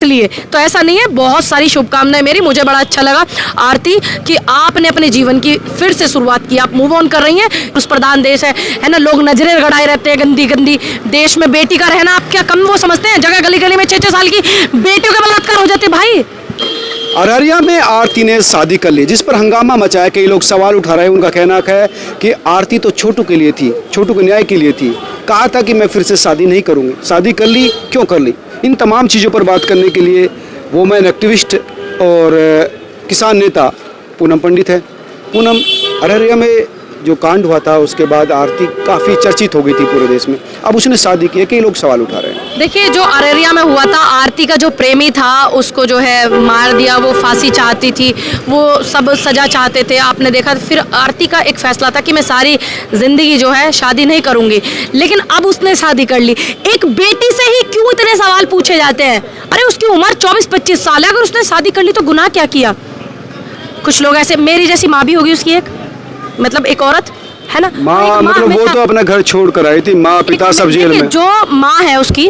इसलिए तो ऐसा नहीं है। बहुत सारी शुभकामनाएं मेरी, मुझे बड़ा अच्छा लगा आरती कि आपने अपने जीवन की फिर से शुरुआत की, आप मूव ऑन कर रही हैं। पुरुष प्रधान देश है ना, लोग नजरें गड़ाए रहते हैं गंदी गंदी। देश में बेटी का रहना आप क्या कम वो समझते हैं? जगह गली गली में 6-6 साल की बेटियों के बलात्कार हो जाते भाई। अररिया में आरती ने शादी कर ली, जिस पर हंगामा मचाया। कई लोग सवाल उठा रहे हैं। उनका कहना है कि आरती तो छोटू के लिए थी, छोटू के न्याय के लिए थी। कहा था कि मैं फिर से शादी नहीं करूंगी, शादी कर ली, क्यों कर ली? इन तमाम चीज़ों पर बात करने के लिए वुमेन एक्टिविस्ट और किसान नेता पूनम पंडित है। पूनम, अररिया में जो कांड हुआ था उसके बाद आरती काफ़ी चर्चित हो गई थी पूरे देश में। अब उसने शादी की है, कई लोग सवाल उठा रहे हैं। देखिए, जो अररिया में हुआ था, आरती का जो प्रेमी था उसको जो है मार दिया। वो फांसी चाहती थी, वो सब सजा चाहते थे, आपने देखा। फिर आरती का एक फैसला था कि मैं सारी जिंदगी जो है शादी नहीं करूंगी, लेकिन अब उसने शादी कर ली। एक बेटी से ही क्यों इतने सवाल पूछे जाते हैं? अरे उसकी उम्र 24-25 साल है, अगर उसने शादी कर ली तो गुनाह क्या किया? कुछ लोग ऐसे, मेरी जैसी माँ भी होगी उसकी, एक मतलब एक औरत है ना, माँ मतलब वो तो अपना घर छोड़ कर आई थी, माँ पिता सब जेल में। जो माँ है उसकी,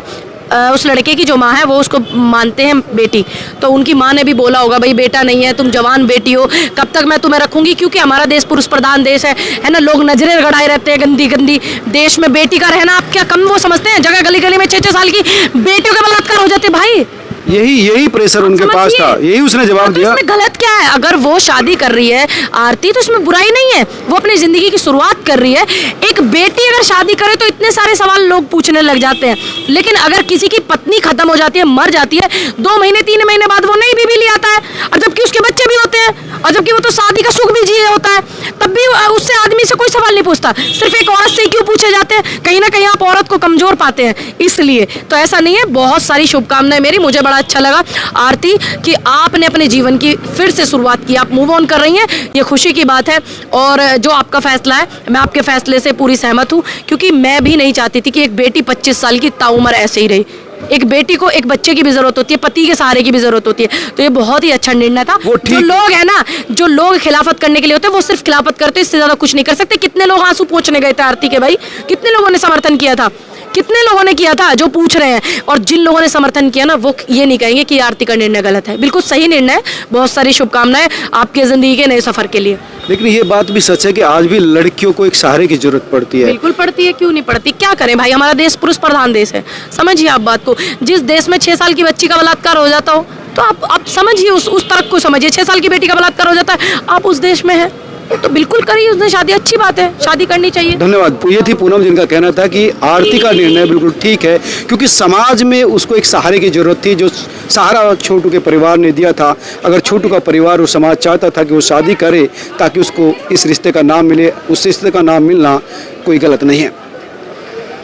उस लड़के की जो माँ है वो उसको मानते हैं बेटी, तो उनकी माँ ने भी बोला होगा भाई बेटा नहीं है, तुम जवान बेटी हो, कब तक मैं तुम्हें रखूंगी? क्योंकि हमारा देश पुरुष प्रधान देश है ना, लोग नजरें गड़ाए रहते हैं गंदी गंदी। देश में बेटी का रहना आप क्या कम वो समझते हैं? जगह गली गली में 6-6 साल की बेटियों के बलात्कार हो जाते भाई। यही प्रेशर उनके पास था, यही उसने जवाब दिया। इसमें गलत क्या है? अगर वो शादी कर रही है आरती तो इसमें बुराई नहीं है, वो अपनी जिंदगी की शुरुआत कर रही है। एक बेटी अगर शादी करे तो इतने सारे सवाल लोग पूछने लग जाते हैं, लेकिन अगर किसी की पत्नी खत्म हो जाती है, मर जाती है, 2 महीने 3 महीने बाद वो नई बीवी ले आता है, और जबकि उसके बच्चे भी होते हैं, और जबकि वो तो शादी का सुख भी जिए होता है, तब भी उससे आदमी से कोई सवाल नहीं पूछता। सिर्फ एक औरत से क्यों पूछे जाते हैं? कहीं ना कहीं आप औरत को कमजोर पाते हैं, इसलिए तो ऐसा नहीं है। बहुत सारी शुभकामनाएं मेरी, मुझे बड़ा अच्छा लगा आरती कि आपने अपने जीवन की फिर से शुरुआत की, आप मूव ऑन कर रही हैं, ये खुशी की बात है। और जो आपका फैसला है, मैं आपके फैसले से पूरी सहमत हूँ, क्योंकि मैं भी नहीं चाहती थी कि एक बेटी 25 साल की ताउम्र ऐसे ही रही। एक बेटी को एक बच्चे की भी जरूरत होती है, पति के सहारे की भी जरूरत होती है, तो ये बहुत ही अच्छा निर्णय था। जो लोग है ना, जो लोग खिलाफत करने के लिए होते हैं वो सिर्फ खिलाफत करते, इससे ज्यादा कुछ नहीं कर सकते। कितने लोग आंसू पोंछने गए थे आरती के भाई, कितने लोगों ने समर्थन किया था, कितने लोगों ने किया था जो पूछ रहे हैं। और जिन लोगों ने समर्थन किया ना, वो ये नहीं कहेंगे कि आरती का निर्णय गलत है, बिल्कुल सही निर्णय है। बहुत सारी शुभकामनाएं आपके जिंदगी के नए सफर के लिए। लेकिन ये बात भी सच है कि आज भी लड़कियों को एक सहारे की जरूरत पड़ती है। बिल्कुल पड़ती है, क्यों नहीं पड़ती? क्या करें भाई, हमारा देश पुरुष प्रधान देश है, समझिए आप बात को। जिस देश में 6 साल की बच्ची का बलात्कार हो जाता हो, तो आप समझिए, उस तरफ को समझिए। 6 साल की बेटी का बलात्कार हो जाता है, आप उस देश में है, तो बिल्कुल करिए उसने शादी, अच्छी बात है, शादी करनी चाहिए। धन्यवाद। ये थी पूनम, जिनका कहना था कि आरती का निर्णय बिल्कुल ठीक है, क्योंकि समाज में उसको एक सहारे की जरूरत थी, जो सहारा छोटू के परिवार ने दिया था। अगर छोटू का परिवार और समाज चाहता था कि वो शादी करे ताकि उसको इस रिश्ते का नाम मिले, उस रिश्ते का नाम मिलना कोई गलत नहीं है,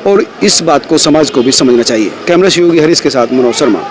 और इस बात को समाज को भी समझना चाहिए। कैमरा सहयोगी हरीश के साथ मनोज शर्मा।